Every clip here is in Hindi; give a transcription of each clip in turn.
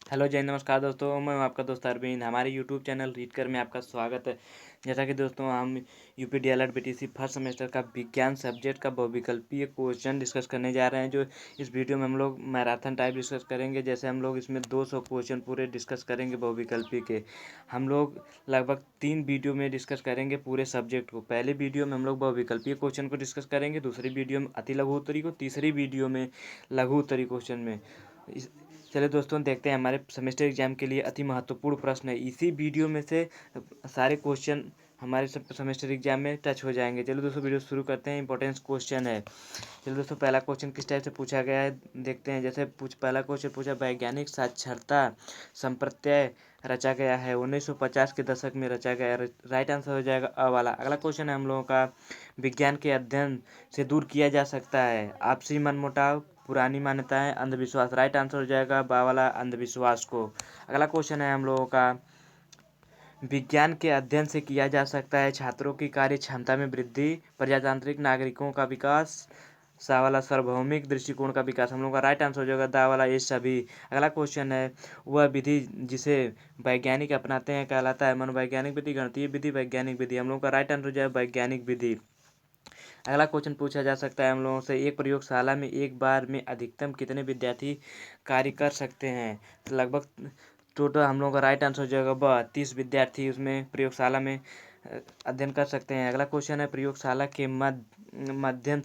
हेलो जय नमस्कार दोस्तों, मैं हूं आपका दोस्त अरविंद। हमारे यूट्यूब चैनल रीड कर में आपका स्वागत है। जैसा कि दोस्तों हम UP DElEd BTC first semester का विज्ञान सब्जेक्ट का बहुविकल्पीय क्वेश्चन डिस्कस करने जा रहे हैं। जो इस वीडियो में हम लोग मैराथन टाइप डिस्कस करेंगे। जैसे हम लोग इसमें 200 क्वेश्चन पूरे डिस्कस करेंगे बहुविकल्पी के। हम लोग लगभग 3 वीडियो में डिस्कस करेंगे पूरे सब्जेक्ट को। पहले वीडियो में हम लोग बहुविकल्पीय क्वेश्चन को डिस्कस करेंगे, दूसरी वीडियो में अति लघु उत्तरी को, तीसरी वीडियो में लघु उत्तरी क्वेश्चन में। चलिए दोस्तों, देखते हैं हमारे सेमेस्टर एग्जाम के लिए अति महत्वपूर्ण प्रश्न है। इसी वीडियो में से सारे क्वेश्चन हमारे सेमेस्टर एग्जाम में टच हो जाएंगे। चलिए दोस्तों, वीडियो शुरू करते हैं। इंपॉर्टेंस क्वेश्चन है। चलिए दोस्तों, पहला क्वेश्चन किस टाइप से पूछा गया है देखते हैं। जैसे पहला क्वेश्चन पूछा, वैज्ञानिक साक्षरता संप्रत्यय रचा गया है 1950 के दशक में रचा गया। राइट आंसर हो जाएगा अ वाला। अगला क्वेश्चन है हम लोगों का, विज्ञान के अध्ययन से दूर किया जा सकता है आपसी मनमुटाव, पुरानी मान्यताएं, अंधविश्वास। राइट आंसर हो जाएगा बा वाला, अंधविश्वास को। अगला क्वेश्चन है हम लोगों का, विज्ञान के अध्ययन से किया जा सकता है छात्रों की कार्य क्षमता में वृद्धि, प्रजातांत्रिक नागरिकों का विकास, सा वाला सार्वभौमिक दृष्टिकोण का विकास। हम लोग का राइट आंसर हो जाएगा दा वाला, ये सभी। अगला क्वेश्चन है, वह विधि जिसे वैज्ञानिक अपनाते हैं कहलाता है मनोवैज्ञानिक विधि, गणितीय विधि, वैज्ञानिक विधि। हम लोग का राइट आंसर हो जाएगा वैज्ञानिक विधि। अगला क्वेश्चन पूछा जा सकता है हम लोगों से, एक प्रयोगशाला में एक बार में अधिकतम कितने विद्यार्थी कार्य कर सकते हैं। तो लगभग टोटल हम लोगों का राइट आंसर हो जाएगा 30 विद्यार्थी उसमें प्रयोगशाला में अध्ययन कर सकते हैं। अगला क्वेश्चन है, प्रयोगशाला के माध्यम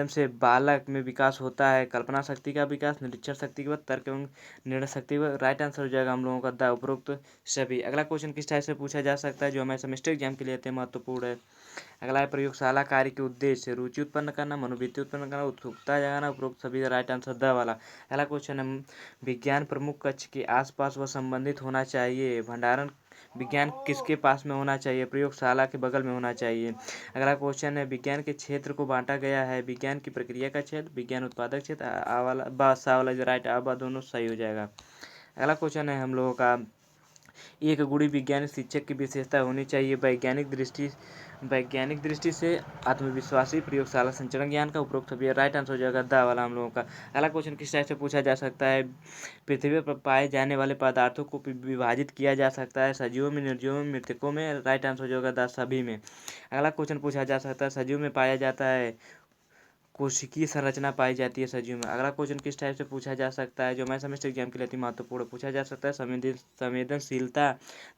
से बालक में विकास होता है कल्पना शक्ति का विकास, निरीक्षण शक्ति के बाद तर्क एवं निर्णय शक्ति के बाद। राइट आंसर हो जाएगा हम लोगों का द उपरोक्त सभी। अगला क्वेश्चन किस टाइप से पूछा जा सकता है जो हमारे सेमेस्टर एग्जाम के लिए अत्यंत महत्वपूर्ण है। अगला है, प्रयोगशाला कार्य के उद्देश्य रुचि उत्पन्न करना, मनोवृत्ति उत्पन्न करना, उत्सुकता जगाना। उपरोक्त सभी राइट आंसर द वाला। अगला क्वेश्चन है, विज्ञान प्रमुख कक्ष के आसपास व संबंधित होना चाहिए। भंडारण विज्ञान किसके पास में होना चाहिए, प्रयोगशाला के बगल में होना चाहिए। अगला क्वेश्चन है, विज्ञान के क्षेत्र को बांटा गया है विज्ञान की प्रक्रिया का क्षेत्र, विज्ञान उत्पादक क्षेत्र। आ वाला बा सा वाला जो राइट आ बा दोनों सही हो जाएगा। अगला क्वेश्चन है हम लोगों का, एक गुणी वैज्ञानिक शिक्षक की विशेषता होनी चाहिए वैज्ञानिक दृष्टि से आत्मविश्वासी, प्रयोगशाला संचरण ज्ञान का। उपरोक्त सभी राइट आंसर हो जाएगा द वाला हम लोगों का। अगला क्वेश्चन किस टाइप से पूछा जा सकता है, पृथ्वी पर पाए जाने वाले पदार्थों को विभाजित किया जा सकता है सजीवों में, निर्जीवों में, मृतकों में। राइट आंसर हो जाएगा द सभी में। अगला क्वेश्चन पूछा जा सकता है, सजीव में पाया जाता है कोशिकीय संरचना पाई जाती है सजीव में। अगला क्वेश्चन किस टाइप से पूछा जा सकता है जो हमारे सेमेस्टर एग्जाम के लिए अति महत्वपूर्ण पूछा जा सकता है, संवेदनशीलता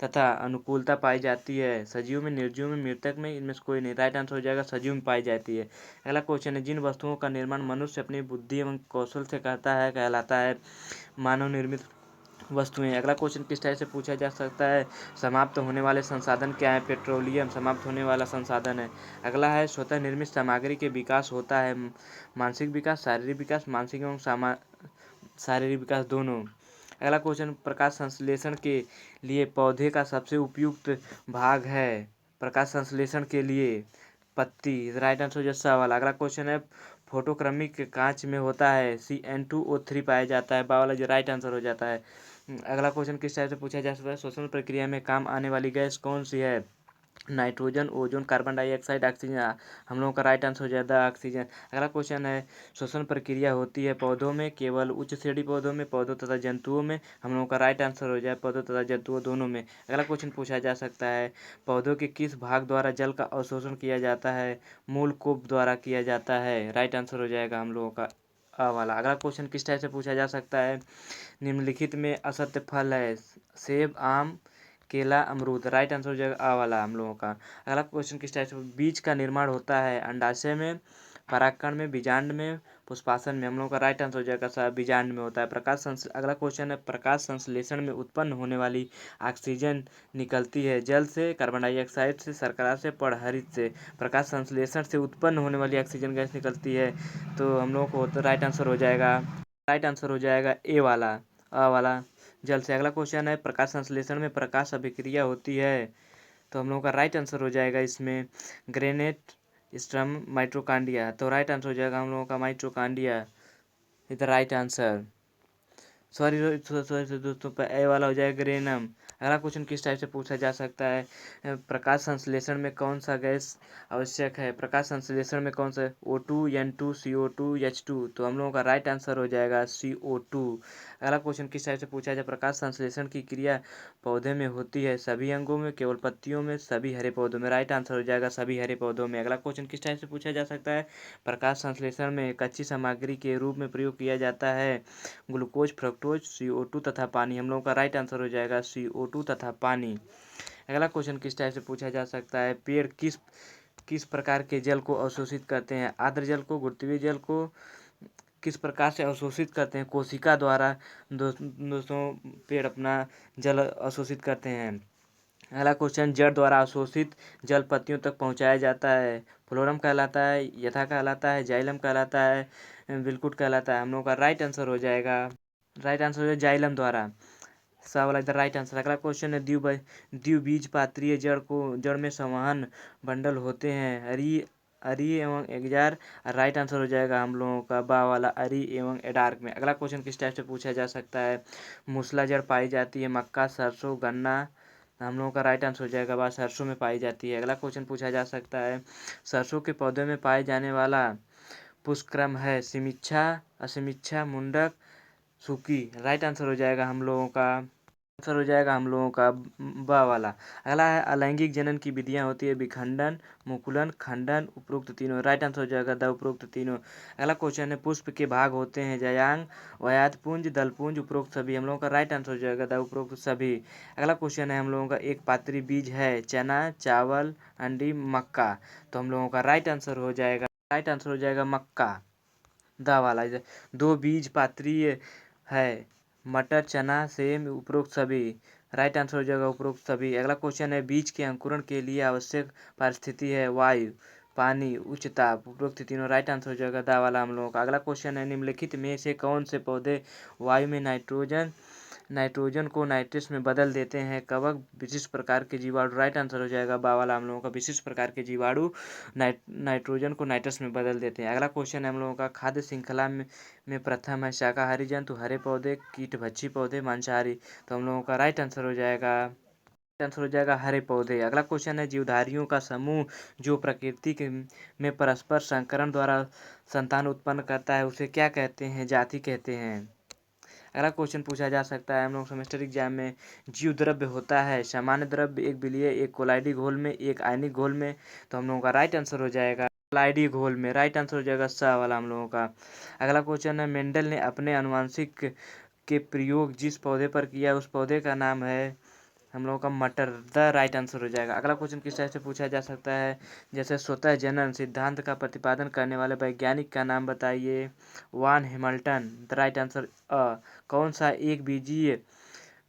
तथा अनुकूलता पाई जाती है सजीव में, निर्जीव में, मृतक में। इनमें से कोई नहीं। राइट आंसर हो जाएगा सजीव में पाई जाती है। अगला क्वेश्चन है, जिन वस्तुओं का निर्माण मनुष्य अपनी बुद्धि एवं कौशल से करता है कहलाता है मानव निर्मित वस्तुएं। अगला क्वेश्चन किस टाइप से पूछा जा सकता है, समाप्त होने वाले संसाधन क्या है, पेट्रोलियम समाप्त होने वाला संसाधन है। अगला है, स्वतः निर्मित सामग्री के विकास होता है मानसिक विकास, शारीरिक विकास, मानसिक एवं शारीरिक विकास दोनों। अगला क्वेश्चन, प्रकाश संश्लेषण के लिए पौधे का सबसे उपयुक्त भाग है प्रकाश संश्लेषण के लिए पत्ती। राइट आंसर जैसा वाला। अगला क्वेश्चन है, फोटोक्रमिक कांच में होता है CN2O3 पाया जाता है बा वाला जो राइट आंसर हो जाता है। अगला क्वेश्चन किस टाइप से पूछा जा सकता है, श्वसन प्रक्रिया में काम आने वाली गैस कौन सी है, nitrogen, ozone, carbon dioxide, oxygen. हम लोगों का राइट आंसर हो जाएगा ऑक्सीजन। अगला क्वेश्चन है, श्वसन प्रक्रिया होती है पौधों में केवल उच्च श्रेणी पौधों में, पौधों तथा जंतुओं में। हम लोगों का राइट आंसर हो जाए पौधों तथा जंतुओं दोनों में। अगला क्वेश्चन पूछा जा सकता है, पौधों के किस भाग द्वारा जल का अवशोषण किया जाता है, मूल कोप द्वारा किया जाता है। राइट आंसर हो जाएगा हम लोगों का अ वाला। अगला क्वेश्चन किस टाइप से पूछा जा सकता है, निम्नलिखित में असत्य फल है, सेब, आम, केला, अमरूद। राइट आंसर हो जाएगा आ वाला हम लोगों का। अगला क्वेश्चन किस टाइप से, बीज का निर्माण होता है अंडाशय में, परागकण में, बीजांड में, पुष्पासन में। हम लोगों का राइट आंसर हो जाएगा बीजांड में होता है। अगला क्वेश्चन है, प्रकाश संश्लेषण में उत्पन्न होने वाली ऑक्सीजन निकलती है जल से, कार्बन डाइऑक्साइड से, शर्करा से, परहरित से। प्रकाश संश्लेषण से उत्पन्न होने वाली ऑक्सीजन गैस निकलती है तो हम लोगों को राइट आंसर हो जाएगा, राइट आंसर हो जाएगा ए वाला, अ वाला, जल से। अगला क्वेश्चन है, प्रकाश संश्लेषण में प्रकाश अभिक्रिया होती है तो हम लोगों का राइट आंसर हो जाएगा इसमें ग्रेनेट स्ट्रम माइट्रोकांडिया। तो राइट आंसर हो जाएगा हम लोगों का माइट्रोकांडिया, इधर right answer. Sorry sorry sorry दोस्तों, ए वाला हो जाएगा ग्रेनम। अगला क्वेश्चन किस टाइप से पूछा जा सकता है? प्रकाश संश्लेषण में कौन सा गैस आवश्यक है? प्रकाश संश्लेषण में कौन सा? O2, N2, CO2, H2। तो हम लोगों का राइट आंसर हो जाएगा CO2। अगला क्वेश्चन किस टाइप से पूछा जाए? प्रकाश संश्लेषण की क्रिया पौधे में होती है सभी अंगों में, केवल पत्तियों में, सभी हरे पौधों में? राइट आंसर हो जाएगा सभी हरे पौधों में। अगला क्वेश्चन किस टाइप से पूछा जा सकता है? प्रकाश संश्लेषण में कच्ची सामग्री के रूप में प्रयोग किया जाता है ग्लूकोज, फ्रक्टोज, CO2 तथा पानी। हम लोगों का राइट आंसर हो जाएगा CO2 तथा पानी। अगला क्वेश्चन किस टाइप से पूछा जा सकता है? पेड़ किस किस प्रकार के जल को अवशोषित करते हैं? आर्द्र जल को, गुरुत्वीय जल को किस प्रकार से अवशोषित करते हैं? कोशिका द्वारा दोस्तों पेड़ अपना जल अवशोषित करते हैं। अगला क्वेश्चन, जड़ द्वारा अवशोषित जल पत्तियों तक पहुंचाया जाता है फ्लोरम कहलाता है, यथा कहलाता है, जाइलम कहलाता है, विलकुट कहलाता है? हम लोग का राइट आंसर हो जाएगा जाइलम द्वारा। सा वाला इधर राइट आंसर। अगला क्वेश्चन है, द्विबीजपत्री जड़ में संवहन बंडल होते हैं अरी अरी एवं एजार। राइट आंसर हो जाएगा हम लोगों का बा वाला, अरी एवं एडार्क में। अगला क्वेश्चन किस टाइप से पूछा जा सकता है? मूसला जड़ पाई जाती है मक्का, सरसों, गन्ना। हम लोगों का राइट आंसर हो जाएगा बा, सरसों में पाई जाती है। अगला क्वेश्चन पूछा जा सकता है, सरसों के पौधे में पाए जाने वाला पुष्पक्रम है सिमिच्छा, असमिच्छा, मुंडक, सूकी। राइट आंसर हो जाएगा हम लोगों का ब वाला। अगला है, अलैंगिक जनन की विधियां होती है विखंडन, मुकुलन, खंडन, उपरोक्त तीनों। राइट आंसर हो जाएगा द उपरोक्त तीनों। अगला क्वेश्चन है, पुष्प के भाग होते हैं जयांग, वयाधपुंज, दलपुंज, उपरोक्त सभी। हम लोगों का राइट आंसर हो जाएगा द उपरोक्त सभी। अगला क्वेश्चन है, हम लोगों का एक पात्री बीज है चना, चावल, अंडी, मक्का। तो हम लोगों का राइट आंसर हो जाएगा मक्का, दा वाला। इधर दो बीज पात्रीय है मटर, चना, सेम, उपरोक्त सभी। राइट आंसर हो जाएगा उपरोक्त सभी। अगला क्वेश्चन है, बीज के अंकुरण के लिए आवश्यक परिस्थिति है वायु, पानी, उच्च ताप, उपरोक्त तीनों। राइट आंसर हो जाएगा दा वाला हम लोगों का। अगला क्वेश्चन है, निम्नलिखित में से कौन से पौधे वायु में नाइट्रोजन को नाइट्रस में बदल देते हैं? कवक, विशिष्ट प्रकार के जीवाणु। राइट आंसर हो जाएगा बा वाला हम लोगों का, विशिष्ट प्रकार के जीवाणु नाइट्रोजन को नाइट्रस में बदल देते हैं। अगला क्वेश्चन है हम लोगों का, खाद्य श्रृंखला में प्रथम है शाकाहारी जंतु, हरे पौधे, कीटभक्षी पौधे, मांसाहारी। तो हम लोगों का राइट आंसर हो जाएगा हरे पौधे। अगला क्वेश्चन है, जीवधारियों का समूह जो प्रकृति में परस्पर संकरण द्वारा संतान उत्पन्न करता है उसे क्या कहते हैं? जाति कहते हैं। अगला क्वेश्चन पूछा जा सकता है हम लोग सेमेस्टर एग्जाम में, जीव द्रव्य होता है सामान्य द्रव्य, एक विलीय, एक कोलाइडी घोल में, एक आयनिक घोल में। तो हम लोगों का राइट आंसर हो जाएगा कोलाइडी घोल में। राइट आंसर हो जाएगा सा वाला हम लोगों का। अगला क्वेश्चन है, मेंडल ने अपने आनुवंशिक के प्रयोग जिस पौधे पर किया उस पौधे का नाम है? हम लोगों का मटर, द राइट आंसर हो जाएगा। अगला क्वेश्चन किस टाइप से पूछा जा सकता है? जैसे स्वतः जनन सिद्धांत का प्रतिपादन करने वाले वैज्ञानिक का नाम बताइए? वान हैमिल्टन। द राइट आंसर कौन सा एक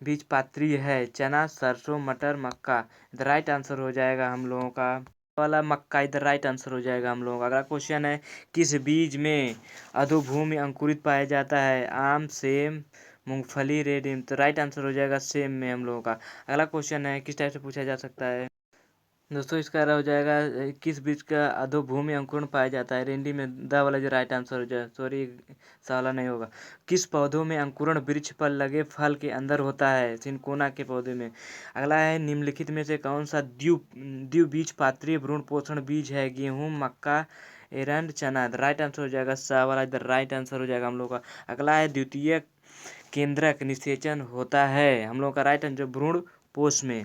बीजपत्री है? चना, सरसों, मटर, मक्का। द राइट आंसर हो जाएगा हम लोगों का वाला मक्का, इधर राइट आंसर हो जाएगा हम लोगों का। अगला क्वेश्चन है, किस बीज में अधोभूमि अंकुरित पाया जाता है? आम, सेम, मूंगफली, रेडियम। तो राइट आंसर हो जाएगा सेम में हम लोगों का। अगला क्वेश्चन है, किस टाइप से पूछा जा सकता है? दोस्तों इसका हो जाएगा, किस बीज का अधोभूमि अंकुरण पाया जाता है? रेंडी में, द वाला जो राइट आंसर हो जाए, सॉरी साला नहीं होगा। किस पौधों में अंकुरण वृक्ष पर लगे फल के अंदर होता है? सिनकोना के पौधे में। अगला है, निम्नलिखित में से कौन सा द्विबीजपत्री भ्रूण पोषण बीज है? गेहूँ, मक्का, एरंड, चना। राइट आंसर हो जाएगा सा वाला, इधर राइट आंसर हो जाएगा हम लोग का। अगला है, द्वितीय केंद्रक निषेचन होता है हम लोग का? राइट आंसर भ्रूण पोष में।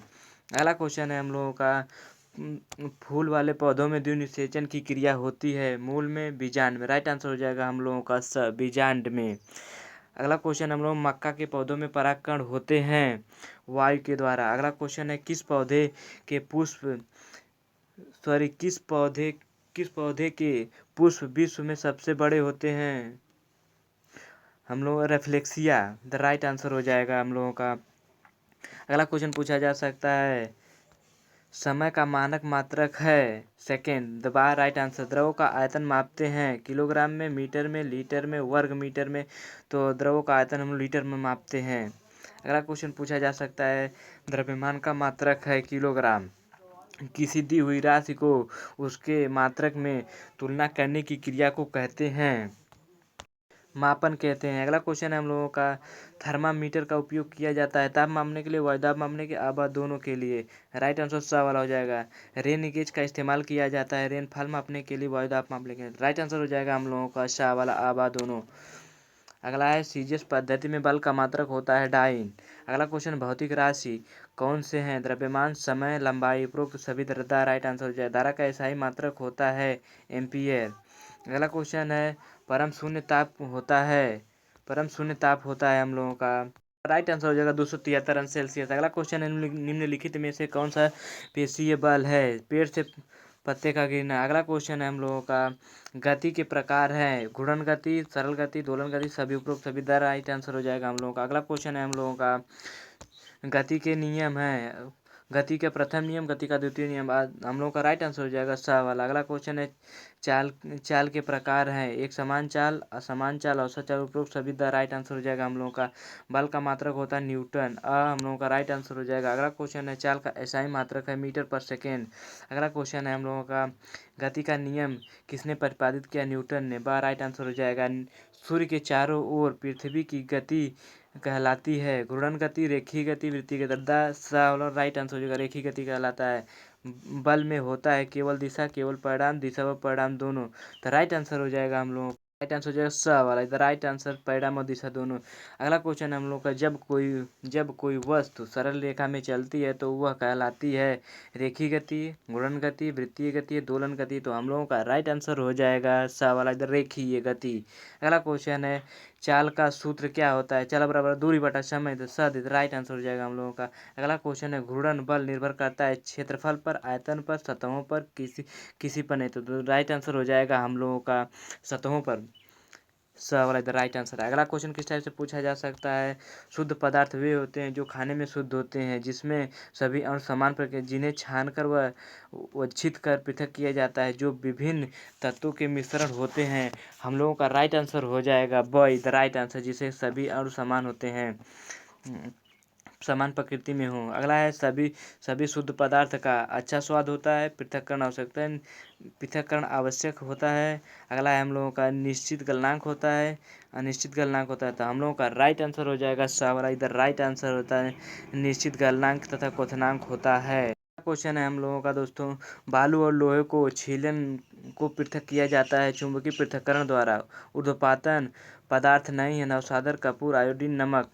अगला क्वेश्चन है हम लोगों का, फूल वाले पौधों में द्विनिषेचन की क्रिया होती है? मूल में, बीजांड में। राइट आंसर हो जाएगा हम लोगों का बीजांड में। अगला क्वेश्चन हम लोग, मक्का के पौधों में परागकण होते हैं वायु के द्वारा। अगला क्वेश्चन है, किस पौधे के पुष्प विश्व में सबसे बड़े होते हैं? हम लोग रेफ्लेक्सिया। द राइट आंसर हो जाएगा हम लोगों का। अगला क्वेश्चन पूछा जा सकता है, समय का मानक मात्रक है second. The bar right answer. द्रव का आयतन मापते हैं किलोग्राम में, मीटर में, लीटर में, वर्ग मीटर में। तो द्रव का आयतन हम लीटर में मापते हैं। अगला क्वेश्चन पूछा जा सकता है, द्रव्यमान का मात्रक है किलोग्राम। किसी दी हुई राशि को उसके मात्रक में तुलना करने की क्रिया को कहते हैं? मापन कहते हैं। अगला क्वेश्चन है हम लोगों का, थर्मामीटर का उपयोग किया जाता है ताप मापने के लिए, वायु दाब मापने के, आवाज दोनों के लिए। राइट आंसर सा वाला हो जाएगा। रेन गेज का इस्तेमाल किया जाता है रेनफॉल मापने के लिए, वायु दाब मापने के लिए। राइट आंसर हो जाएगा हम लोगों का सा वाला, आवाज दोनों। अगला है सीजीएस पद्धति में बल का मात्रक होता है डाइन। अगला क्वेश्चन, भौतिक राशि कौन से हैं? द्रव्यमान, समय, लंबाई। उपरोक्त सभी दा राइट आंसर हो जाए। धारा का एसआई मात्रक होता है एम्पियर। अगला क्वेश्चन है, परम शून्य ताप होता है हम लोगों का। राइट आंसर हो जाएगा 273 अंश सेल्सियस। अगला क्वेश्चन है, निम्नलिखित में से कौन सा पेशीय बल है? पेड़ से पत्ते का गिरना। अगला क्वेश्चन है हम लोगों का, गति के प्रकार हैं घूर्णन गति, सरल गति, दोलन गति। सभी उपरोक्त सभी द राइट आंसर हो जाएगा हम लोगों का। अगला क्वेश्चन है हम लोगों का, गति के नियम है, गति का प्रथम नियम, गति का द्वितीय नियम। हम लोगों का राइट आंसर हो जाएगा सा वाला। अगला क्वेश्चन है, चाल चाल के प्रकार हैं, एक समान चाल, असमान चाल, औसत चाल। उपरोक्त सभी द राइट आंसर हो जाएगा हम लोगों का। बल का मात्रक होता है न्यूटन, हम लोगों का राइट आंसर हो जाएगा। अगला क्वेश्चन है, चाल का एसआई मात्रक है मीटर पर सेकेंड। अगला क्वेश्चन है हम लोगों का, गति का नियम किसने प्रतिपादित किया? न्यूटन ने, राइट आंसर हो जाएगा। सूर्य के चारों ओर पृथ्वी की गति कहलाती है घूर्णन गति, रेखीय गति, वृत्तीय गति। राइट आंसर हो जाएगा, रेखीय गति कहलाता है। बल में होता है केवल दिशा, केवल परिणाम, दिशा व परिणाम दोनों। तो राइट आंसर हो जाएगा हम लोग, राइट आंसर हो जाएगा स वाला। इधर राइट आंसर परिणाम और दिशा दोनों। अगला क्वेश्चन हम लोग का, जब कोई वस्तु सरल रेखा में चलती है तो वह कहलाती है रेखीय गति, घूर्णन गति, वृत्तीय गति, दोलन गति। तो हम लोगों का राइट आंसर हो जाएगा स वाला, इधर रेखीय गति। अगला क्वेश्चन है, चाल का सूत्र क्या होता है? चाल बराबर दूरी बटा समय। तो सद राइट आंसर हो जाएगा हम लोगों का। अगला क्वेश्चन है, घूर्णन बल निर्भर करता है क्षेत्रफल पर, आयतन पर, सतहों पर, किसी पर नहीं। तो राइट आंसर हो जाएगा हम लोगों का सतहों पर, स वाला इधर राइट आंसर है। अगला क्वेश्चन किस टाइप से पूछा जा सकता है? शुद्ध पदार्थ वे होते हैं जो खाने में शुद्ध होते हैं, जिसमें सभी अणु समान प्रकार, जिन्हें छानकर व उच्छित कर पृथक किया जाता है, जो विभिन्न तत्वों के मिश्रण होते हैं। हम लोगों का राइट आंसर हो जाएगा ब इधर राइट आंसर, जिसे सभी अणु समान होते हैं, समान प्रकृति में हो। अगला है, सभी शुद्ध पदार्थ का अच्छा स्वाद होता है, पृथक्करण आवश्यक होता है। अगला है हम लोगों का, निश्चित गलनांक होता है, अनिश्चित गलनांक होता है। तो हम लोगों का राइट आंसर हो जाएगा सा वाला, इधर राइट आंसर होता है निश्चित गलनांक तथा क्वथनांक होता है। क्वेश्चन है हम लोगों का दोस्तों, बालू और लोहे को छीलन को पृथक किया जाता है चुंबकीय पृथक्करण द्वारा। ऊर्ध्वपातन पदार्थ नहीं है, नवसादर, कपूर, आयोडीन, नमक।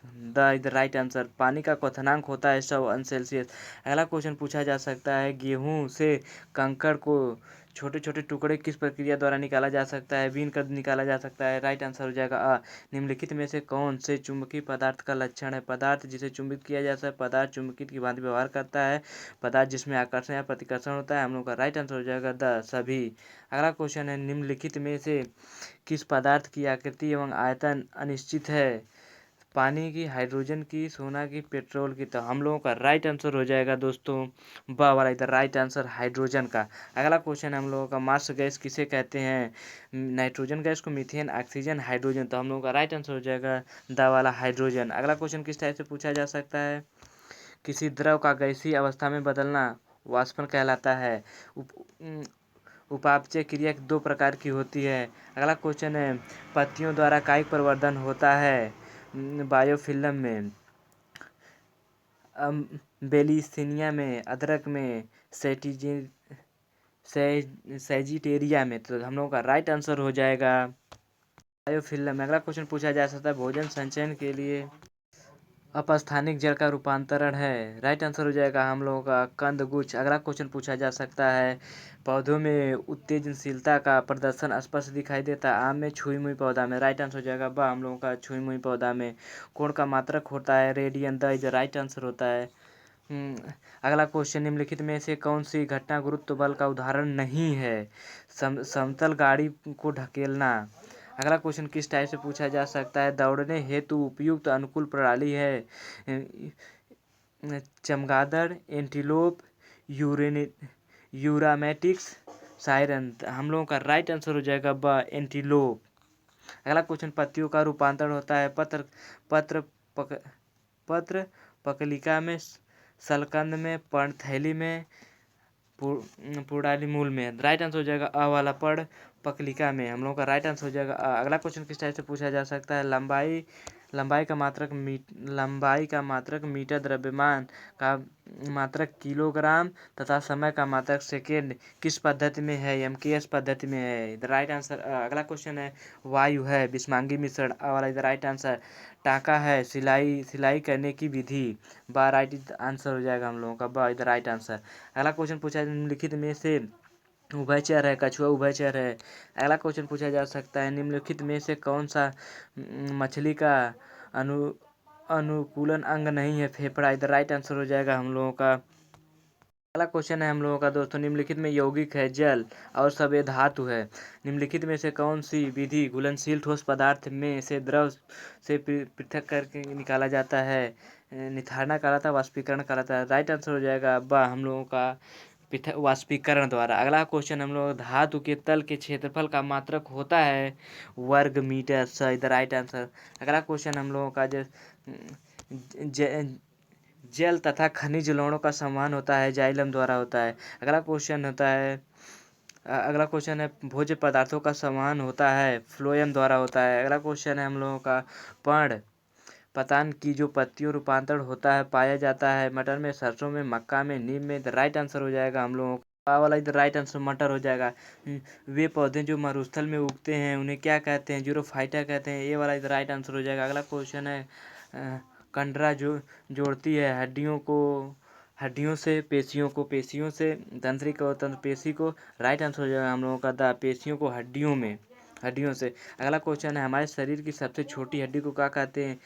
इधर राइट आंसर। पानी का क्वथनांक होता है 100 अंश सेल्सियस। अगला क्वेश्चन पूछा जा सकता है, गेहूं से कंकड़ को छोटे छोटे टुकड़े किस प्रक्रिया द्वारा निकाला जा सकता है? बीन कर निकाला जा सकता है। राइट आंसर हो जाएगा अ। निम्नलिखित में से कौन से चुंबकीय पदार्थ का लक्षण है? पदार्थ जिसे चुंबित किया जाता है, पदार्थ चुंबकित की भांति व्यवहार करता है, पदार्थ जिसमें आकर्षण या प्रतिकर्षण होता है। हम लोग का राइट आंसर हो जाएगा द सभी। अगला क्वेश्चन है, निम्नलिखित में से किस पदार्थ की आकृति एवं आयतन अनिश्चित है? पानी की, हाइड्रोजन की, सोना की, पेट्रोल की। तो हम लोगों का राइट आंसर हो जाएगा दोस्तों ब वाला, इधर राइट आंसर हाइड्रोजन का। अगला क्वेश्चन है हम लोगों का, मार्स गैस किसे कहते हैं? नाइट्रोजन गैस को, मीथेन, ऑक्सीजन, हाइड्रोजन। तो हम लोगों का राइट आंसर हो जाएगा द वाला हाइड्रोजन। अगला क्वेश्चन किस टाइप से पूछा जा सकता है? किसी द्रव का गैसीय अवस्था में बदलना वाष्पन कहलाता है। उपापचय क्रिया दो प्रकार की होती है। अगला क्वेश्चन है, पत्तियों द्वारा कायिक प्रवर्धन होता है बायोफिल्म में, बेलीसिनिया में, अदरक में, सैजिटेरिया में। तो हम लोगों का राइट आंसर हो जाएगा बायोफिल्म में। अगला क्वेश्चन पूछा जा सकता है, भोजन संचयन के लिए अपस्थानिक जल का रूपांतरण है। राइट आंसर हो जाएगा हम लोगों का कंदगुच्छ। अगला क्वेश्चन पूछा जा सकता है, पौधों में उत्तेजनशीलता का प्रदर्शन स्पष्ट दिखाई देता है, आम में, छुई मुई पौधा में। राइट आंसर हो जाएगा बा हम लोगों का छुई मुई पौधा में। कोण का मात्रक होता है radian, the is right answer होता है। अगला क्वेश्चन, निम्नलिखित में से कौन सी घटना गुरुत्व बल का उदाहरण नहीं है? समतल गाड़ी को ढकेलना। अगला क्वेश्चन किस टाइप से पूछा जा सकता है? दौड़ने हेतु उपयुक्त अनुकूल प्रणाली है चमगादड़, एंटीलोप, यूरामेटिक्स, सायरन। हम लोगों का राइट आंसर हो जाएगा ब एंटीलोप। अगला क्वेश्चन, पत्तियों का रूपांतरण होता है पत्र पक, पत्र पकलिका में, सलकंद में, पर्णथैली में, पुर्णाली मूल में। राइट आंसर हो जाएगा अ वाला पड़ पकलिका में। हम लोगों का राइट आंसर हो जाएगा अ। अगला क्वेश्चन किस टाइप से पूछा जा सकता है? लंबाई का मात्रक मीटर, द्रव्यमान का मात्रक किलोग्राम तथा समय का मात्रक सेकेंड किस पद्धति में है? एमकेएस पद्धति में है। द राइट आंसर अगला क्वेश्चन है वायु है विषमांगी मिश्रण अ वाला इधर राइट आंसर। टाका है सिलाई करने की विधि बा राइट आंसर हो जाएगा हम लोगों का ब इधर राइट आंसर। अगला क्वेश्चन पूछा है निम्नलिखित में से उभयचर है, कछुआ उभयचर है। अगला क्वेश्चन पूछा जा सकता है निम्नलिखित में से कौन सा मछली का अनुकूलन अंग नहीं है? फेफड़ा इधर राइट आंसर हो जाएगा हम लोगों का। अगला क्वेश्चन है हम लोगों का दोस्तों निम्नलिखित में यौगिक है जल और सब धातु है। निम्नलिखित में से कौन सी विधि घुलनशील ठोस पदार्थ में से द्रव से पृथक करके निकाला जाता है? निथारना कहलाता है, वाष्पीकरण कहलाता है। राइट आंसर हो जाएगा बा हम लोगों का पृथक वाष्पीकरण द्वारा। अगला क्वेश्चन हम लोग धातु के तल के क्षेत्रफल का मात्रक होता है वर्ग मीटर स इधर राइट आंसर। अगला क्वेश्चन हम लोगों का जल तथा खनिज लवणों का समान होता है जाइलम द्वारा होता है। अगला क्वेश्चन है भोज्य पदार्थों का समान होता है फ्लोएम द्वारा होता है। अगला क्वेश्चन है हम लोगों का पर्ण पतान की जो पत्तियों रूपांतरण होता है पाया जाता है मटर में, सरसों में, मक्का में, नीम में। द राइट आंसर हो जाएगा हम लोगों का वाला इधर राइट आंसर मटर हो जाएगा। वे पौधे जो मरुस्थल में उगते हैं उन्हें क्या कहते हैं? जीरोफाइटा कहते हैं। ये वाला इधर राइट आंसर हो जाएगा। अगला क्वेश्चन है कंडरा जो जोड़ती है हड्डियों से पेशियों को, पेशियों से तंत्रिका और तंत्र पेशी को। राइट आंसर हो जाएगा हम लोगों का द पेशियों को हड्डियों से। अगला क्वेश्चन है हमारे शरीर की सबसे छोटी हड्डी को क्या कहते हैं?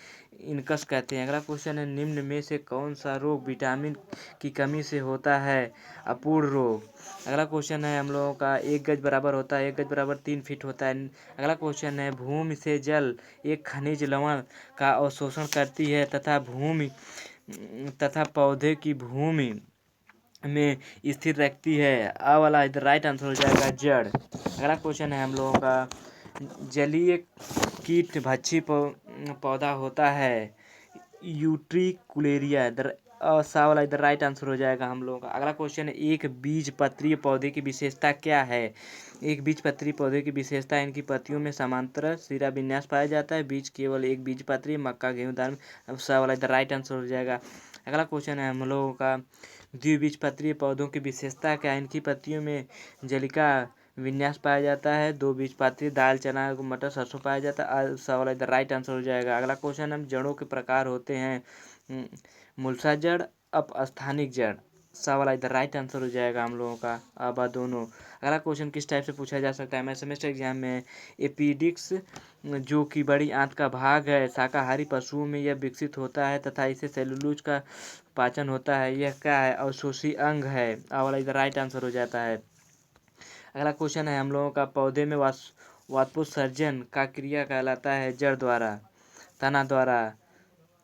इनकस कहते हैं। अगला क्वेश्चन है निम्न में से कौन सा रोग विटामिन की कमी से होता है? अपूर्ण रोग। अगला क्वेश्चन है हम लोगों का 1 गज बराबर होता है 1 गज बराबर 3 फीट होता है। अगला क्वेश्चन है भूमि से जल एक खनिज लवण का अवशोषण करती है तथा पौधे की भूमि में स्थिर रखती है। आ वाला इधर राइट आंसर हो जाएगा जड़। अगला क्वेश्चन है हम लोगों का जलीय कीट भक्षी पौधा होता है यूट्रिकुलेरिया सा वाला इधर राइट आंसर हो जाएगा हम लोगों का। अगला क्वेश्चन है एक बीजपत्री पौधे की विशेषता क्या है? एक बीजपत्री पौधे की विशेषता इनकी पत्तियों में समांतर सिरा विन्यास पाया जाता है। बीज केवल एक बीजपत्री मक्का गेहूं दाल सा वाला इधर राइट आंसर हो जाएगा। अगला क्वेश्चन है हम लोगों का द्विबीजपत्री पौधों की विशेषता क्या है? इनकी पत्तियों में जलिका विन्यास पाया जाता है। 2 बीजपत्री दाल चना मटर सरसों पाया जाता है। सा वाला इधर राइट आंसर हो जाएगा। अगला क्वेश्चन हम जड़ों के प्रकार होते हैं मूलसा जड़ अपस्थानिक जड़। सा वाला इधर राइट आंसर हो जाएगा हम लोगों का अब दोनों। अगला क्वेश्चन किस टाइप से पूछा जा सकता है? मैं सेमेस्टर एग्जाम में एपिडिक्स जो कि बड़ी आंत का भाग है शाकाहारी पशुओं में यह विकसित होता है तथा इसे सेलुलोज का पाचन होता है। यह क्या है? अवशोषी अंग है। आ वाला इधर राइट आंसर हो जाता है। अगला क्वेश्चन है हम लोगों का पौधे में वाष्पोत्सर्जन का क्रिया कहलाता है जड़ द्वारा, तना द्वारा,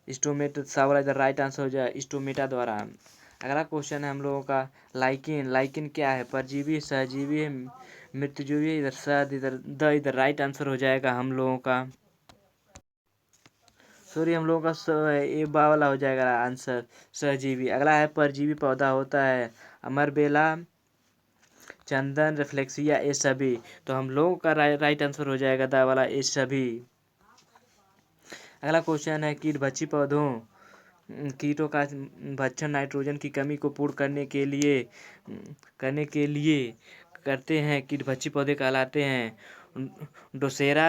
स्टोमेटा सा वाला इधर राइट आंसर हो जाए स्टोमेटा द्वारा। अगला क्वेश्चन है हम लोगों का लाइकिन क्या है? परजीवी सहजीवी है मृत्युजीवी इधर राइट आंसर हो जाएगा हम लोगों का। सॉरी हम लोगों का ये बा वाला हो जाएगा आंसर सहजीवी। अगला है परजीवी पौधा होता है अमरबेला चंदन रिफ्लेक्सिया ये सभी। तो हम लोगों का राइट आंसर हो जाएगा दा वाला ये सभी। अगला क्वेश्चन है कीटभक्षी पौधों कीटों का भक्षण नाइट्रोजन की कमी को पूर्ण करने के लिए करते हैं कीटभक्षी पौधे कहलाते हैं डोसेरा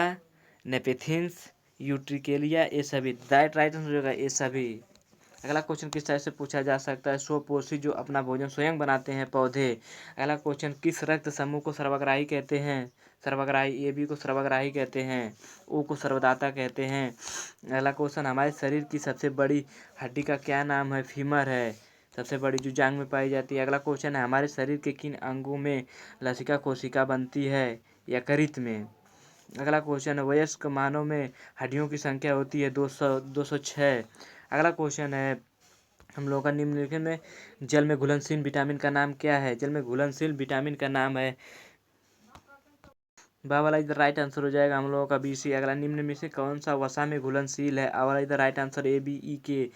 नेपेथिन्स यूट्रिकेलिया ये सभी। राइट आंसर हो जाएगा ये सभी। अगला क्वेश्चन किस तरह से पूछा जा सकता है? स्वपोषी जो अपना भोजन स्वयं बनाते हैं पौधे। अगला क्वेश्चन किस रक्त समूह को सर्वग्राही कहते हैं? सर्वग्राही ए बी को सर्वग्राही कहते हैं, ओ को सर्वदाता कहते हैं। अगला क्वेश्चन हमारे शरीर की सबसे बड़ी हड्डी का क्या नाम है? फीमर है सबसे बड़ी जो जांग में पाई जाती है। अगला क्वेश्चन है हमारे शरीर के किन अंगों में लसिका कोशिका बनती है? यकृत में। अगला क्वेश्चन है वयस्क मानव में हड्डियों की संख्या होती है 206। अगला क्वेश्चन है हम लोगों का निम्नलिखित में जल में घुलनशील विटामिन का नाम क्या है? जल में घुलनशील विटामिन का नाम है बा वाला इधर राइट आंसर हो जाएगा हम लोगों का बी सी। अगला, निम्न में से कौन सा वसा में घुलनशील है? आ वाला इधर right answer A B E K.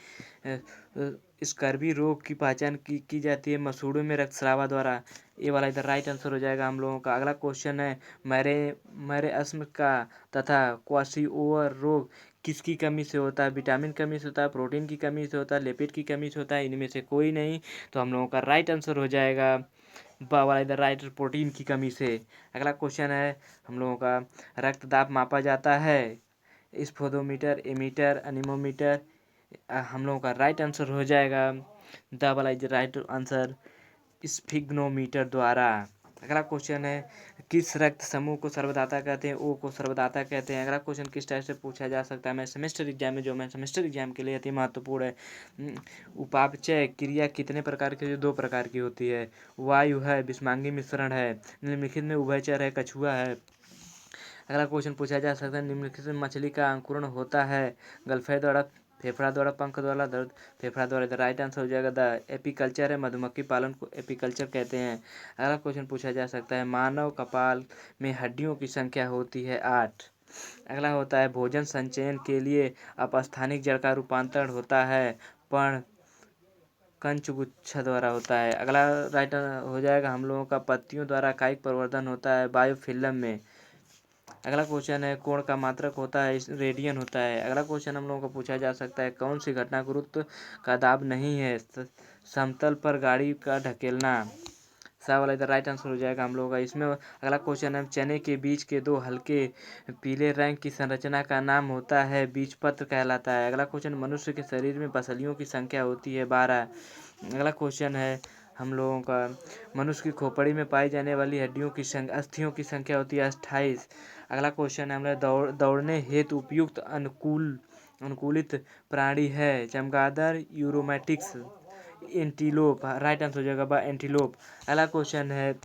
Scurvy रोग की पहचान की जाती है मसूड़ों में रक्तस्राव द्वारा। ए वाला इधर राइट आंसर हो जाएगा हम लोगों का। अगला क्वेश्चन है, मैरे मैरेस्म का तथा क्वाशिओवर रोग किसकी कमी से होता है? विटामिन कमी से होता है, प्रोटीन की कमी से होता है, लिपिड की कमी से होता है, इनमें से कोई नहीं। तो हम लोगों का राइट आंसर हो जाएगा बा वाला इधर राइट, प्रोटीन की कमी से। अगला क्वेश्चन है हम लोगों का, रक्तदाब मापा जाता है स्फोदोमीटर, एमीटर, अनीमोमीटर। हम लोगों का राइट आंसर हो जाएगा द वाला इज राइट आंसर, स्फिग्नोमीटर द्वारा। अगला क्वेश्चन है, किस रक्त समूह को सर्वदाता कहते हैं? ओ को सर्वदाता कहते हैं। अगला क्वेश्चन किस टाइप से पूछा जा सकता है? मैं सेमेस्टर एग्जाम में, जो मैं सेमेस्टर एग्जाम के लिए अति महत्वपूर्ण है। उपापचय क्रिया कितने प्रकार की? 2 प्रकार की होती है। वायु है, विषमांगी मिश्रण है, निम्नलिखित में उभयचर है, कछुआ है। अगला क्वेश्चन पूछा जा सकता है, निम्नलिखित में मछली का अंकुरण होता है? गलफे द्वारा, फेफड़ा द्वारा, पंख द्वारा, फेफड़ा द्वारा। द राइट आंसर हो जाएगा द एपीकल्चर है। मधुमक्खी पालन को एपीकल्चर कहते हैं। अगला क्वेश्चन पूछा जा सकता है, मानव कपाल में हड्डियों की संख्या होती है 8। अगला होता है, भोजन संचयन के लिए अपस्थानिक जड़ का रूपांतरण होता है पर्ण कंचुगुच्छा द्वारा होता है। अगला राइट हो जाएगा हम लोगों का, पत्तियों द्वारा कायिक प्रवर्धन होता है बायोफिल्म में। अगला क्वेश्चन है, कोण का मात्रक होता है रेडियन होता है। अगला क्वेश्चन हम लोगों को पूछा जा सकता है, कौन सी घटना गुरुत्व का दाब नहीं है? समतल पर गाड़ी का ढकेलना। सा वाला इधर राइट आंसर हो जाएगा हम लोगों का इसमें। अगला क्वेश्चन है, चने के बीज के 2 हल्के पीले रंग की संरचना का नाम होता है बीजपत्र कहलाता है। अगला क्वेश्चन, मनुष्य के शरीर में पसलियों की संख्या होती है 12। अगला क्वेश्चन है हम लोगों का, मनुष्य की खोपड़ी में पाई जाने वाली हड्डियों की अस्थियों की संख्या होती है 28। अगला क्वेश्चन है, हमें दौड़ने हेतु उपयुक्त अनुकूलित प्राणी है? चमगादड़, यूरोमेटिक्स, एंटीलोप। राइट आंसर हो जाएगा एंटीलोप। अगला क्वेश्चन है,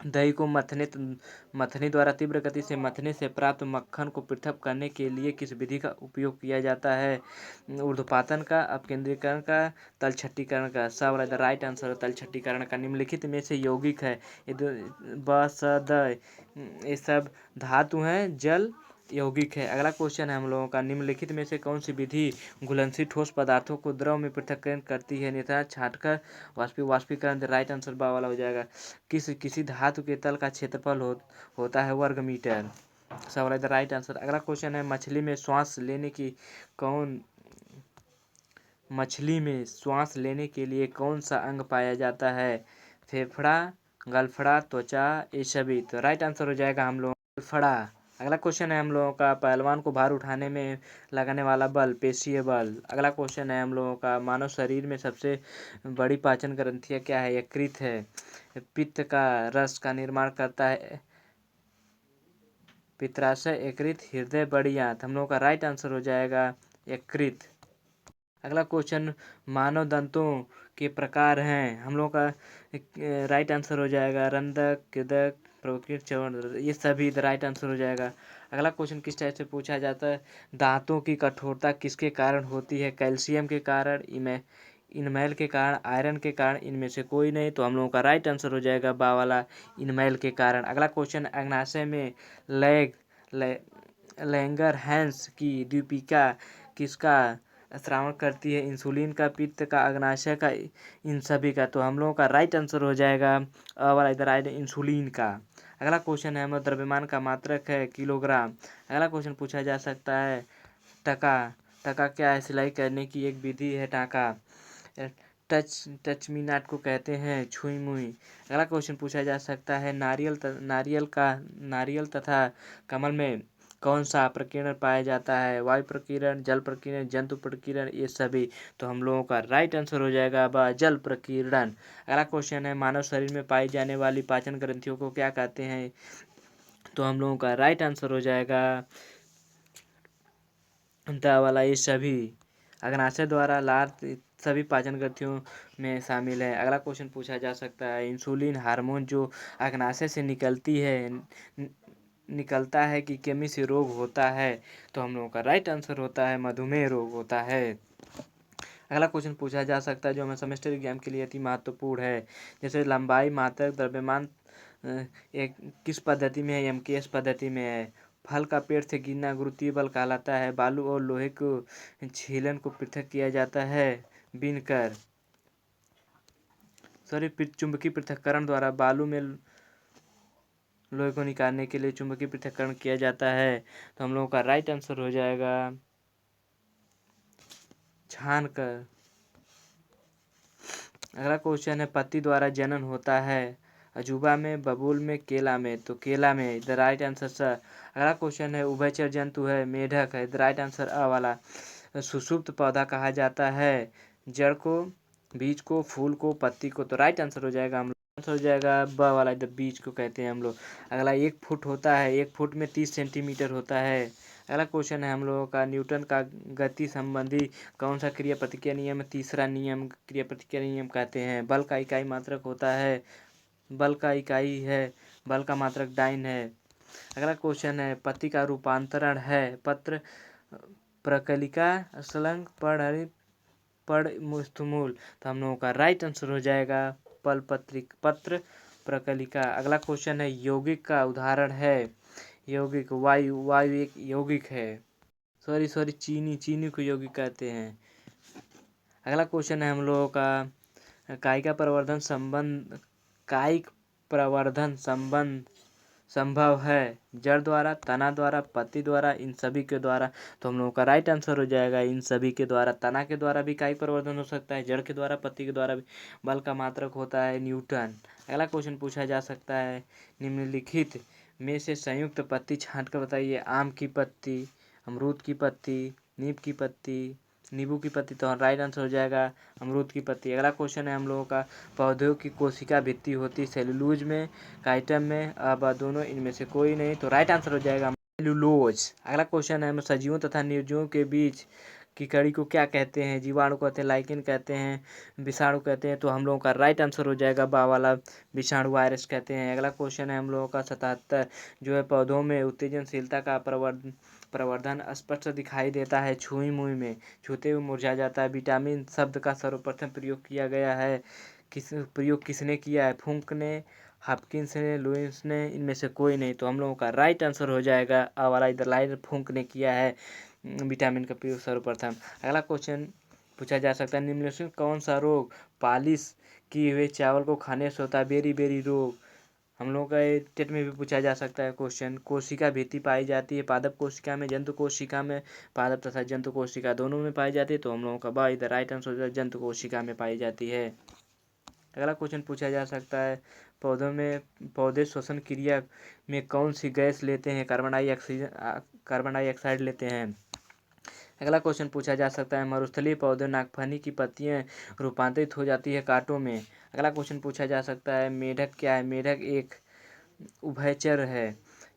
दही को मथनी द्वारा तीव्र गति से मथने से प्राप्त मक्खन को पृथक करने के लिए किस विधि का उपयोग किया जाता है? ऊर्ध्वपातन का, अपकेंद्रीकरण का, तलछट्टीकरण का। सा वाला द राइट आंसर है तलछट्टीकरण का। निम्नलिखित में से यौगिक है, ब स द, ये सब धातु हैं, जल यौगिक है। अगला क्वेश्चन है हम लोगों का, निम्नलिखित में से कौन सी विधि घुलनशील ठोस पदार्थों को द्रव में पृथक्करण करती है? नेता छाटकर, वाष्पीकरण। राइट आंसर बा वाला हो जाएगा। किसी धातु के तल का क्षेत्रफल होता है वर्ग मीटर। सब वाला इधर राइट आंसर। अगला क्वेश्चन है, मछली में श्वास लेने के लिए कौन सा अंग पाया जाता है? फेफड़ा, गलफड़ा, त्वचा, ये सभी। तो राइट आंसर हो जाएगा हम लोग गलफड़ा। अगला क्वेश्चन है हम लोगों का, पहलवान को भार उठाने में लगाने वाला बल पेशीय बल। अगला क्वेश्चन है हम लोगों का, मानव शरीर में सबसे बड़ी पाचन ग्रंथियाँ क्या है? यकृत है। पित्त का रस का निर्माण करता है पित्राशय, यकृत, हृदय, बड़ी आंत। हम लोगों का राइट आंसर हो जाएगा यकृत। अगला क्वेश्चन, मानव दंतों के प्रकार हैं? हम लोगों का राइट आंसर हो जाएगा रंधक, कृदक, प्रकृत, चवन, ये सभी राइट आंसर हो जाएगा। अगला क्वेश्चन किस टाइप से पूछा जाता है, दांतों की कठोरता किसके कारण होती है? कैल्शियम के कारण, इनमेल के कारण, आयरन के कारण, इनमें से कोई नहीं। तो हम लोगों का राइट आंसर हो जाएगा बा वाला, इनमेल के कारण। अगला क्वेश्चन, अग्नाशय में लैंगर हैंस की दीपिका किसका श्रावण करती है? इंसुलिन का, पित्त का, अग्नाशय का, इन सभी का। तो हम लोगों का राइट आंसर हो जाएगा अ वाला इधर राइट इंसुलिन का। अगला क्वेश्चन है, हमें द्रव्यमान का मात्रक है किलोग्राम। अगला क्वेश्चन पूछा जा सकता है, टका टका क्या है? सिलाई करने की एक विधि है टाका। टच मी नॉट को कहते हैं छुई मुई। अगला क्वेश्चन पूछा जा सकता है, नारियल तथा कमल में कौन सा प्रकीर्णन पाया जाता है? वायु प्रकीर्णन, जल प्रकीर्णन, जंतु प्रकीर्णन, ये सभी। तो हम लोगों का राइट आंसर हो जाएगा बा जल प्रकीर्णन। अगला क्वेश्चन है, मानव शरीर में पाई जाने वाली पाचन ग्रंथियों को क्या कहते हैं? तो हम लोगों का राइट आंसर हो जाएगा द वाला, ये सभी। अग्नाशय द्वारा लार सभी पाचन ग्रंथियों में शामिल है। अगला क्वेश्चन पूछा जा सकता है, इंसुलिन हार्मोन जो अग्नाशय से निकलता है कि किमी से रोग होता है? तो हम लोगों का राइट आंसर होता है मधुमेह रोग होता है। अगला क्वेश्चन पूछा जा सकता है, जो हमें सेमेस्टर एग्जाम के लिए अति महत्वपूर्ण है, जैसे लंबाई, मात्रक, द्रव्यमान एक किस पद्धति में है? एमकेएस पद्धति में है। फल का पेड़ से गिरना गुरुत्वीय बल कहलाता है। बालू और लोहे को छीलन को पृथक किया जाता है बीनकर। चुंबकीय पृथक्करण द्वारा बालू में लोहे को निकालने के लिए चुंबकीय पृथक्करण किया जाता है। तो हम लोगों का राइट आंसर हो जाएगा छान कर। अगला क्वेश्चन है पत्ती द्वारा जनन होता है। अजूबा में, बबूल में, केला में। तो केला में द राइट आंसर सर। अगला क्वेश्चन है उभयचर जंतु है, मेढक है। द राइट आंसर अ वाला। सुषुप्त पौधा कहा जाता है जड़ को, बीज को, फूल को, पत्ती को। तो राइट आंसर हो जाएगा हम लोग आंसर हो जाएगा ब वाला, द बीज को कहते हैं हम लोग। अगला 1 फुट होता है, 1 फुट में 30 सेंटीमीटर होता है। अगला क्वेश्चन है हम लोगों का न्यूटन का गति संबंधी कौन सा क्रिया प्रतिक्रिया नियम? तीसरा नियम क्रिया प्रतिक्रिया नियम कहते हैं। बल का इकाई मात्रक होता है, बल का इकाई है, बल का मात्रक डाइन है। अगला क्वेश्चन है पत्ती का रूपांतरण है पत्र, प्रकलिका, स्लंग, पड़, मुस्तमूल। तो हम लोगों का राइट आंसर हो जाएगा पत्र प्रकलिका। अगला क्वेश्चन है यौगिक का उदाहरण है। यौगिक वायु, वायु एक यौगिक है। सॉरी चीनी को यौगिक कहते हैं। अगला क्वेश्चन है हम लोगों का कायिक प्रवर्धन संबंध संभव है जड़ द्वारा, तना द्वारा, पत्ती द्वारा, इन सभी के द्वारा। तो हम लोगों का राइट आंसर हो जाएगा इन सभी के द्वारा। तना के द्वारा भी कायिक प्रवर्धन हो सकता है, जड़ के द्वारा, पत्ती के द्वारा भी। बल का मात्रक होता है न्यूटन। अगला क्वेश्चन पूछा जा सकता है निम्नलिखित में से संयुक्त पत्ती छांट कर बताइए। आम की पत्ती, अमरूद की पत्ती, नींबू की पत्ती। तो राइट आंसर हो जाएगा अमरूद की पत्ती। अगला क्वेश्चन है हम लोगों का पौधों की कोशिका भित्ति होती सेलुलोज में, काइटम में, अब दोनों इनमें से कोई नहीं। तो राइट आंसर हो जाएगा सेलुलोज। अगला क्वेश्चन है सजीवों तथा निर्जीवों के बीच की कड़ी को क्या कहते हैं? जीवाणु कहते हैं, लाइकेन कहते हैं, विषाणु कहते हैं। तो हम लोगों का राइट आंसर हो जाएगा बा वाला, विषाणु वायरस कहते हैं। अगला क्वेश्चन है हम लोगों का 77 जो है पौधों में उत्तेजनशीलता का प्रवर्धन स्पष्ट दिखाई देता है छुई मुई में, छूते हुए मुरझा जाता है। विटामिन शब्द का सर्वप्रथम प्रयोग किया गया है किसने किया है? फुंक ने, हॉपकिंस ने, लुईस ने, इनमें से कोई नहीं। तो हम लोगों का राइट आंसर हो जाएगा आ वाला, इधर लाइन फुंक ने किया है विटामिन का प्रयोग सर्वप्रथम। अगला क्वेश्चन पूछा जा सकता है निम्नलिखित में कौन सा रोग पालिश किए हुए चावल को खाने से होता है? बेरी बेरी रोग। हम लोगों का टेट में भी पूछा जा सकता है क्वेश्चन। कोशिका भित्ति पाई जाती है पादप कोशिका में, जंतु कोशिका में। पादप तथा जंतु कोशिका दोनों में पाई जाती है। तो हम लोगों का बा इधर राइट आंसर हो जाएगा जंतु कोशिका में पाई जाती है। अगला क्वेश्चन पूछा जा सकता है पौधे श्वसन क्रिया में कौन सी गैस लेते हैं? कार्बन डाइऑक्साइड लेते हैं। अगला क्वेश्चन पूछा जा सकता है मरुस्थलीय पौधे नागफनी की पत्तियां रूपांतरित हो जाती है कांटों में। अगला क्वेश्चन पूछा जा सकता है मेढक क्या है? मेढक एक उभयचर है।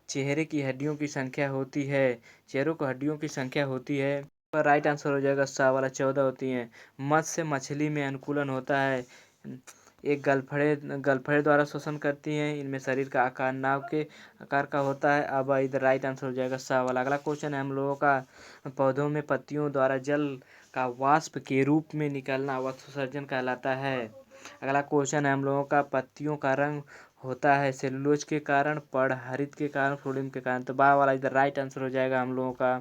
चेहरे की हड्डियों की संख्या होती है, चेहरों को हड्डियों की संख्या होती है। राइट आंसर हो जाएगा सा वाला, 14 होती हैं। मत्स्य मछली में अनुकूलन होता है। एक गलफड़े द्वारा श्वसन करती हैं। इनमें शरीर का आकार नाव के आकार का होता है। अब इधर राइट आंसर हो जाएगा सा वाला। अगला क्वेश्चन है हम लोगों का पौधों में पत्तियों द्वारा जल का वाष्प के रूप में निकलना वाष्पोत्सर्जन कहलाता है। अगला क्वेश्चन है हम लोगों का पत्तियों का रंग होता है सेलुलोज के कारण, पड़ हरित के कारण, फ्लोएम के कारण। तो बा वाला इधर राइट आंसर हो जाएगा हम लोगों का।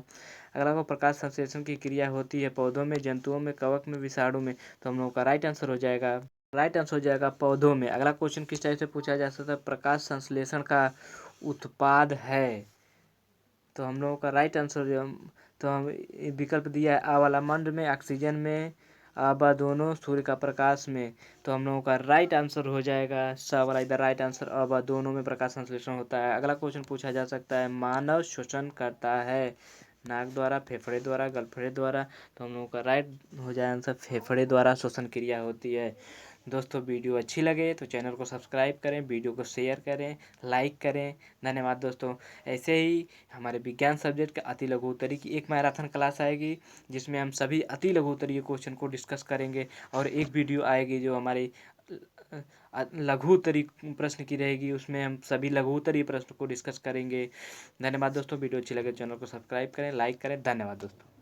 अगला को प्रकाश संश्लेषण की क्रिया होती है पौधों में, जंतुओं में, कवक में, विषाणु में। तो हम लोगों का राइट आंसर हो जाएगा पौधों में। अगला क्वेश्चन किस टाइप से पूछा जा सकता है? प्रकाश संश्लेषण का उत्पाद है। तो हम लोगों का राइट आंसर तो हम विकल्प दिया है आ वाला, मंड में, ऑक्सीजन में, आबा दोनों, सूर्य का प्रकाश में। तो हम लोगों का राइट आंसर हो जाएगा सा वाला, इधर राइट आंसर आबा दोनों में प्रकाश संश्लेषण होता है। अगला क्वेश्चन पूछा जा सकता है मानव श्वसन करता है नाक द्वारा, फेफड़े द्वारा, गलफड़े द्वारा। तो हम लोगों का राइट हो जाए आंसर फेफड़े द्वारा श्वसन क्रिया होती है। दोस्तों वीडियो अच्छी लगे तो चैनल को सब्सक्राइब करें, वीडियो को शेयर करें, लाइक करें। धन्यवाद दोस्तों। ऐसे ही हमारे विज्ञान सब्जेक्ट का अति लघु उत्तरीय की एक मैराथन क्लास आएगी जिसमें हम सभी अति लघु उत्तरीय क्वेश्चन को डिस्कस करेंगे, और एक वीडियो आएगी जो हमारी लघु उत्तरीय प्रश्न की रहेगी, उसमें हम सभी लघु उत्तरीय प्रश्न को डिस्कस करेंगे। धन्यवाद दोस्तों। वीडियो अच्छी लगे चैनल को सब्सक्राइब करें, लाइक करें। धन्यवाद दोस्तों।